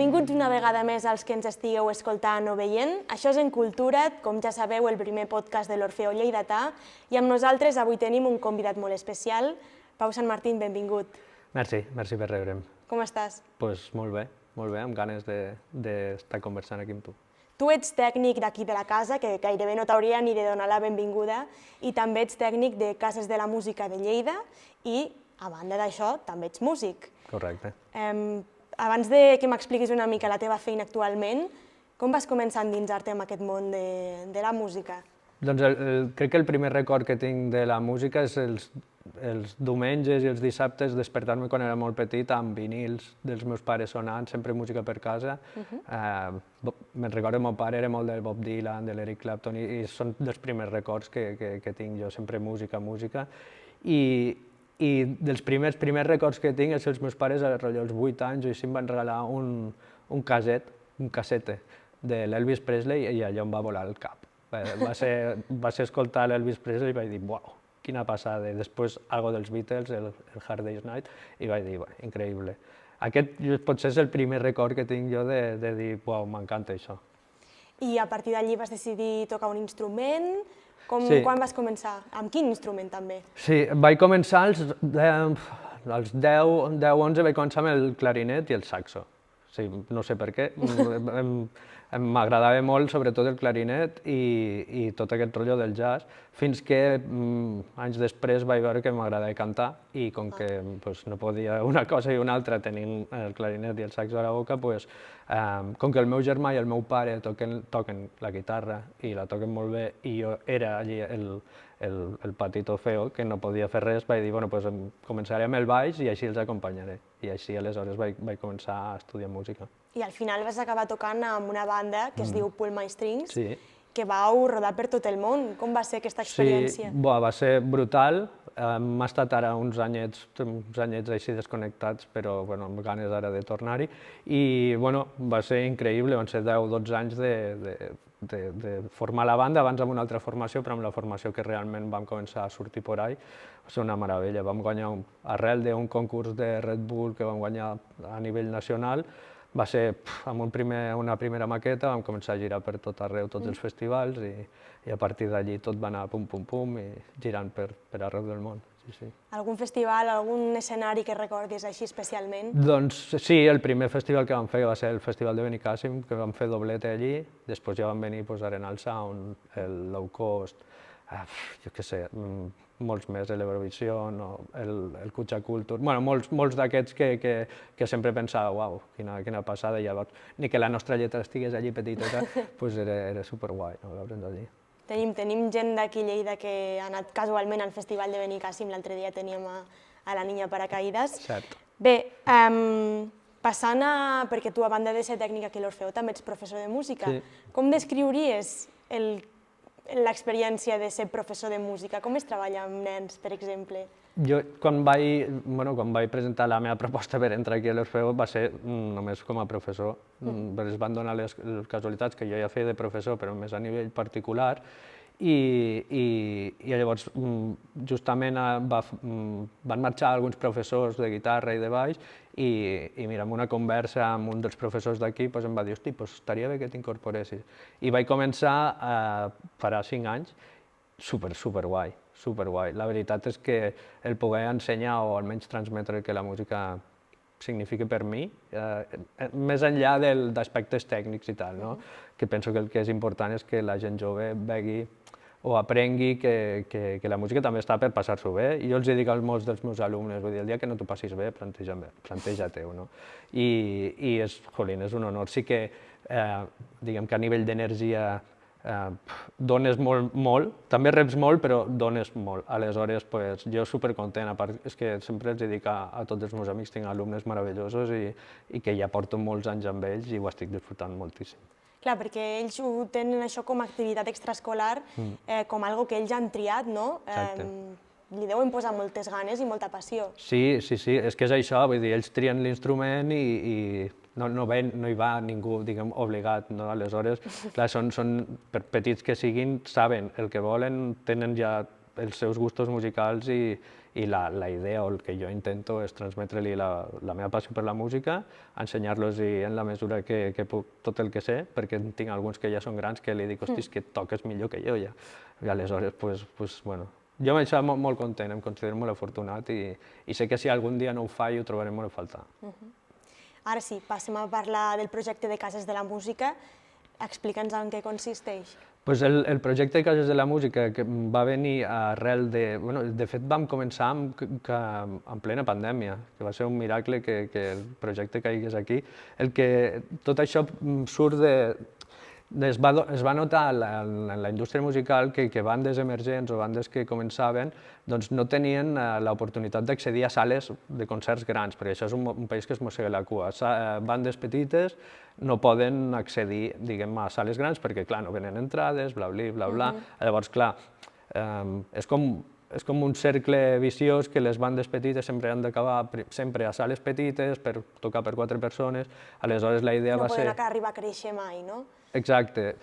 Benvinguts una vegada més als que ens estigueu escoltant o veient. Això és En Cultura't, com ja sabeu, el primer podcast de l'Orfeó Lleidatà, i amb nosaltres avui tenim un convidat molt especial. Pau Sant Martín, benvingut. Merci per rebre'm. Com estàs? Pues molt bé, amb ganes d'estar conversant aquí amb tu. Tu ets tècnic d'aquí de la casa, que gairebé no t'hauria ni de donar la benvinguda, i també ets tècnic de Cases de la Música de Lleida i, a banda d'això, també ets músic. Correcte. Abans de que m'expliquis una mica la teva feina actualment, com vas començar a endinsar-te en aquest món de la música? Doncs crec que el primer record que tinc de la música és els diumenges i els dissabtes despertar-me quan era molt petit amb vinils dels meus pares sonant, sempre música per casa. Me'n recordo que el meu pare era molt del Bob Dylan, de l'Eric Clapton, i són dels primers records que tinc jo, sempre música. I dels primers records que tinc és que els meus pares, als 8 anys o així, em van regalar un cassete de l'Elvis Presley i allò em va volar el cap. Va ser escoltar l'Elvis Presley i vaig dir, uau, quina passada. Després, algo dels Beatles, el Hard Day's Night, i vaig dir, increïble. Aquest potser és el primer record que tinc jo de dir, uau, m'encanta això. I a partir d'allí vas decidir tocar un instrument? Sí. Quan vas començar? Amb quin instrument també? Sí, vaig començar als 10-11, vaig començar amb el clarinet i el saxo. Sí, no sé per què, m'agradava molt, sobretot el clarinet i tot aquest rotllo del jazz, fins que anys després vaig veure que m'agradava cantar i com que no podia una cosa i una altra tenint el clarinet i el saxo a la boca, com que el meu germà i el meu pare toquen la guitarra i la toquen molt bé i jo era allí el patito feo, que no podia fer res, vaig dir, començaré amb el baix i així els acompanyaré. I així aleshores vaig començar a estudiar música. I al final vas acabar tocant amb una banda que es diu Pull My Strings, Sí. que vau rodar per tot el món. Com va ser aquesta experiència? Sí, va ser brutal. Hem estat ara uns anyets així desconnectats, però amb ganes ara de tornar-hi. I va ser increïble, van ser 10-12 anys de formar la banda, abans amb una altra formació, però amb la formació que realment vam començar a sortir por ahí. Va ser una meravella. Vam guanyar arrel d'un concurs de Red Bull que vam guanyar a nivell nacional. Va ser amb una primera maqueta, vam començar a girar per tot arreu, tots els festivals, i a partir d'allí tot va anar pum, pum, pum, i girant per arreu del món. Sí. Algun festival, algun escenari que recordis així especialment? Doncs sí, el primer festival que vam fer va ser el Festival de Benicàssim, que vam fer doblete allí, després ja van venir Arenal Sound, el Low Cost, jo què sé, molts més, l'Eurovision, el Kutxa Kultur, molts d'aquests que sempre pensava, uau, quina passada, i llavors, ni que la nostra lletra estigués allí petiteta, era superguai veure'ns allí. Tenim gent d'aquí Lleida que ha anat casualment al Festival de Benicàssim, l'altre dia teníem a la Niña Paracaídas. Cert. Bé, passant perquè tu, a banda de ser tècnica aquí a l'Orfeó, també ets professor de música. Sí. Com descriuries l'experiència de ser professor de música? Com es treballa amb nens, per exemple? Jo, quan vaig presentar la meva proposta per entrar aquí a l'Orfeó, va ser només com a professor. Es van donar les casualitats que jo ja feia de professor, però més a nivell particular, i llavors justament van marxar alguns professors de guitarra i de baix, i mira, en una conversa amb un dels professors d'aquí em va dir, hosti, estaria bé que t'incorporessis. I vaig començar farà 5 anys, superguai. La veritat és que el poder ensenyar o almenys transmetre que la música significa per mi, més enllà d'aspectes tècnics i tal, que penso que el que és important és que la gent jove vegi o aprengui que la música també està per passar-s'ho bé. I jo els dic a molts dels meus alumnes, vull dir, el dia que no t'ho passis bé, planteja-t'ho. I és un honor. Sí que, diguem que a nivell d'energia dones molt, també reps molt, però dones molt. Aleshores, jo supercontent, a part és que sempre els dic a tots els meus amics, tinc alumnes meravellosos i que ja porto molts anys amb ells i ho estic disfrutant moltíssim. Clar, perquè ells ho tenen això com a activitat extraescolar, com algo que ells han triat, no? Exacte. Li deuen posar moltes ganes i molta passió. Sí, és que és això, vull dir, ells trien l'instrument i no hi va ningú, diguem, obligat, no? Aleshores, clar, per petits que siguin, saben el que volen, tenen ja els seus gustos musicals i la idea o el que jo intento és transmetre-li la meva passió per la música, ensenyar-los en la mesura que puc tot el que sé, perquè tinc alguns que ja són grans que li dic, hosti, és que toques millor que jo ja. I aleshores, bueno, jo amb això molt content, em considero molt afortunat i sé que si algun dia no ho faig ho trobaré molt a faltar. Ara sí, passem a parlar del projecte de Cases de la Música. Explica'ns en què consisteix. Pues el projecte de Cases de la Música que va venir arrel de... Bueno, de fet vam començar en plena pandèmia, que va ser un miracle que el projecte caigués aquí. Tot això surt de... Es va notar en la indústria musical que bandes emergents o bandes que començaven doncs no tenien l'oportunitat d'accedir a sales de concerts grans, perquè això és un país que es mossega la cua. Bandes petites no poden accedir, diguem, a sales grans perquè, clar, no venen entrades, bla, bla. Llavors, clar, és com un cercle viciós que les bandes petites sempre han d'acabar sempre a sales petites per tocar per 4 persones. Aleshores, la idea va ser... No poden arribar a créixer mai, no? Exacte.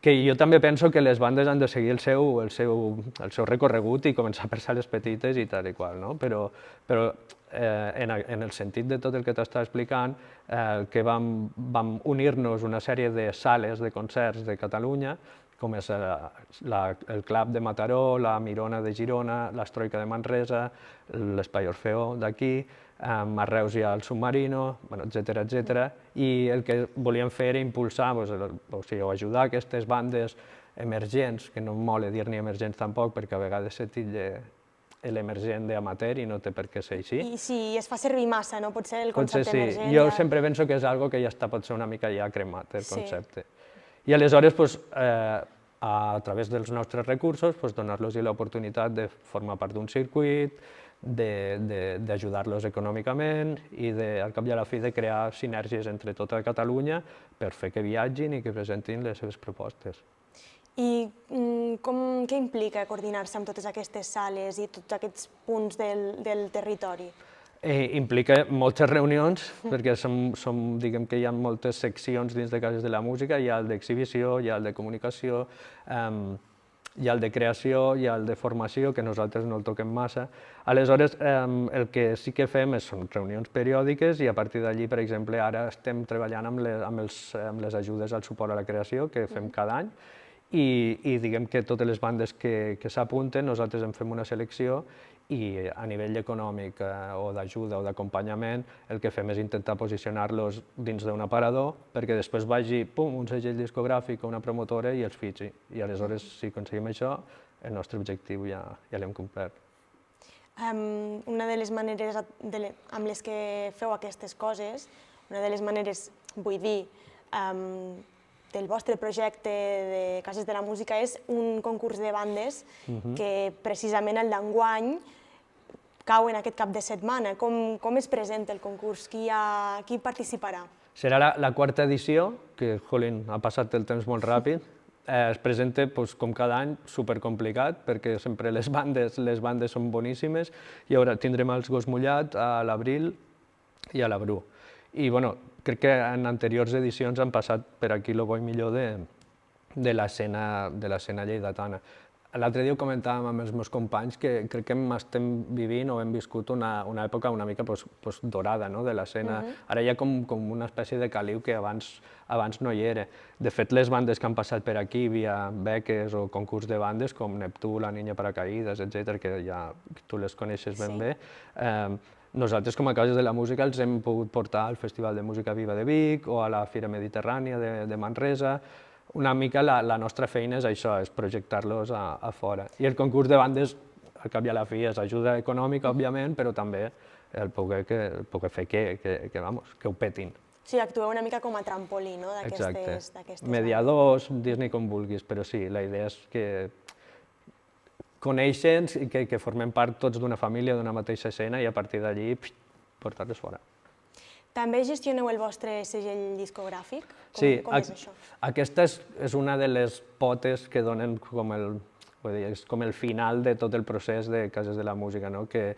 Que jo també penso que les bandes han de seguir el seu recorregut i començar per sales petites i tal i qual, no? Però en el sentit de tot el que t'estava explicant, que vam unir-nos una sèrie de sales de concerts de Catalunya, com és el Club de Mataró, la Mirona de Girona, l'Estroika de Manresa, l'Espai Orfeó d'aquí, a Reus hi ha el Submarino, etcètera. I el que volíem fer era impulsar, o ajudar aquestes bandes emergents, que no em mola dir ni emergents tampoc, perquè a vegades se titlla l'emergent d'amateur i no té per què ser així. I si es fa servir massa, no? Potser el concepte emergent... Jo sempre penso que és algo que ja està potser una mica ja cremat, el concepte. I aleshores, a través dels nostres recursos, donar-los l'oportunitat de formar part d'un circuit, d'ajudar-los econòmicament i, al cap i a la fi, de crear sinergies entre tota Catalunya per fer que viatgin i que presentin les seves propostes. I què implica coordinar-se amb totes aquestes sales i tots aquests punts del territori? Implica moltes reunions, perquè diguem que hi ha moltes seccions dins de Cases de la Música, hi ha el d'exhibició, hi ha el de comunicació, hi ha el de creació, hi ha el de formació, que nosaltres no el toquem massa. Aleshores, el que sí que fem són reunions periòdiques i a partir d'allí, per exemple, ara estem treballant amb les ajudes al suport a la creació, que fem cada any, i diguem que totes les bandes que s'apunten, nosaltres en fem una selecció i a nivell econòmic o d'ajuda o d'acompanyament el que fem és intentar posicionar-los dins d'un aparador perquè després vagi un segell discogràfic o una promotora i els fitxi. I aleshores, si aconseguim això, el nostre objectiu ja l'hem complert. Una de les maneres amb les que feu aquestes coses, una de les maneres, vull dir, del vostre projecte de Cases de la Música és un concurs de bandes que precisament el d'enguany cau en aquest cap de setmana. Com es presenta el concurs? Qui participarà? Serà la quarta edició, que, jolín, ha passat el temps molt ràpid. Es presenta, com cada any, supercomplicat, perquè sempre les bandes són boníssimes. I ara tindrem els Gos Mullat a l'Abril i a la Bru. I, crec que en anteriors edicions han passat per aquí el bo i millor de l'escena lleidatana. L'altre dia ho comentàvem amb els meus companys que crec que estem vivint o hem viscut una època una mica dorada de l'escena. Ara hi ha com una espècie de caliu que abans no hi era. De fet, les bandes que han passat per aquí via beques o concurs de bandes, com Neptú, La Niña Paracaídas, etc., que ja tu les coneixes ben bé, nosaltres, com a Cases de la Música, els hem pogut portar al Festival de Música Viva de Vic o a la Fira Mediterrània de Manresa. Una mica la nostra feina és això, és projectar-los a fora. I el concurs de bandes, al cap i a la fi, és ajuda econòmica, òbviament, però també el poder fer que ho petin. Sí, actueu una mica com a trampolí, no?, d'aquestes... Exacte. Mediadors, dis-ne com vulguis, però sí, la idea és que coneixen i que formem part tots d'una família, d'una mateixa escena i a partir d'allí portar-los fora. També gestioneu el vostre segell discogràfic? Sí, com és això? Aquesta és una de les potes que donen com el final de tot el procés de Cases de la Música, que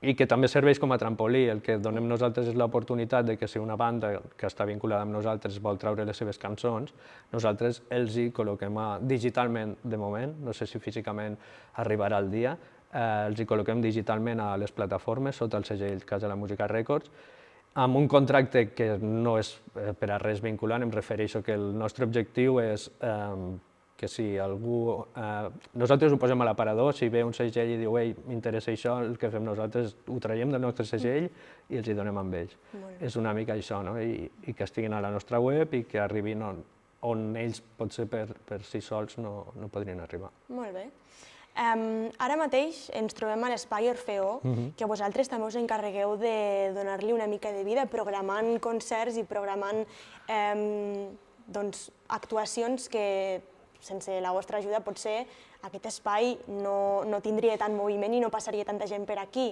i que també serveix com a trampolí. El que donem nosaltres és l'oportunitat de que si una banda que està vinculada amb nosaltres vol treure les seves cançons, nosaltres els hi col·loquem digitalment de moment, no sé si físicament arribarà el dia, els hi col·loquem digitalment a les plataformes sota el segell Casa de la Música Records, amb un contracte que no és per a res vinculant. Em refereixo que el nostre objectiu és que si algú... Nosaltres ho posem a l'aparador, si ve un segell i diu «Ei, m'interessa això», el que fem nosaltres ho traiem del nostre segell i els hi donem amb ells. És una mica això, no? I que estiguin a la nostra web i que arribin on ells, potser per si sols, no podrien arribar. Molt bé. Ara mateix ens trobem a l'Espai Orfeó, que vosaltres també us encarregueu de donar-li una mica de vida, programant concerts i programant actuacions que, sense la vostra ajuda, potser aquest espai no tindria tant moviment i no passaria tanta gent per aquí.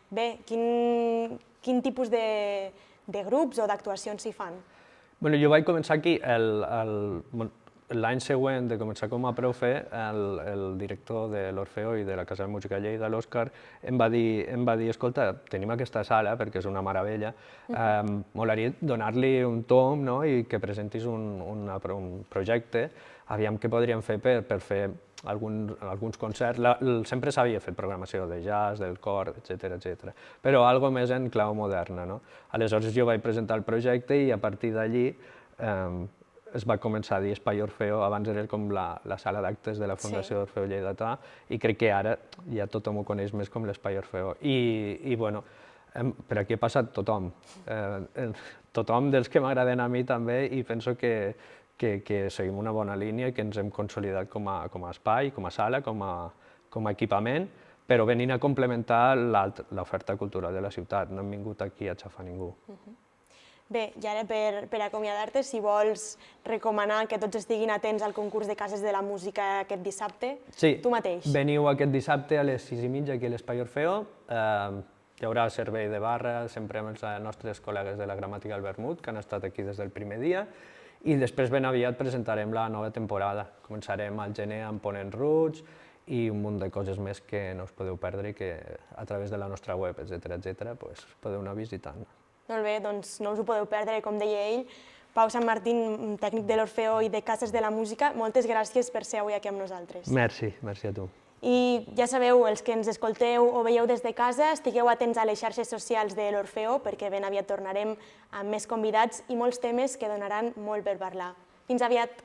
Bé, quin tipus de grups o d'actuacions s'hi fan? Jo vaig començar aquí l'any següent de començar com a profe. El director de l'Orfeó i de la Casa de Música de Lleida, l'Òscar, em va dir escolta, tenim aquesta sala perquè és una meravella, molaria donar-li un tom i que presentis un projecte, aviam què podríem fer per fer alguns concerts. Sempre s'havia fet programació de jazz, del cor, etc. Però algo més en clau moderna. Aleshores jo vaig presentar el projecte i a partir d'allí es va començar a dir Espai Orfeó. Abans era com la sala d'actes de la Fundació Orfeó Lleidatà i crec que ara ja tothom ho coneix més com l'Espai Orfeó. I bueno, per aquí ha passat tothom, tothom dels que m'agraden a mi també, i penso que seguim una bona línia i que ens hem consolidat com a espai, com a sala, com a equipament, però venint a complementar l'oferta cultural de la ciutat. No hem vingut aquí a xafar ningú. Bé, i ara per acomiadar-te, si vols recomanar que tots estiguin atents al concurs de Cases de la Música aquest dissabte, tu mateix. Sí, veniu aquest dissabte a les 6:30 aquí a l'Espai Orfeó. Hi haurà servei de barra, sempre amb els nostres col·legues de la Gramàtica del Vermut, que han estat aquí des del primer dia, i després ben aviat presentarem la nova temporada. Començarem al gener amb Ponent Roots i un munt de coses més que no us podeu perdre i que a través de la nostra web, etc., podeu anar visitant. Molt bé, doncs no us ho podeu perdre, com deia ell. Pau Sant Martín, tècnic de l'Orfeó i de Cases de la Música, moltes gràcies per ser avui aquí amb nosaltres. Merci a tu. I ja sabeu, els que ens escolteu o veieu des de casa, estigueu atents a les xarxes socials de l'Orfeó, perquè ben aviat tornarem amb més convidats i molts temes que donaran molt per parlar. Fins aviat!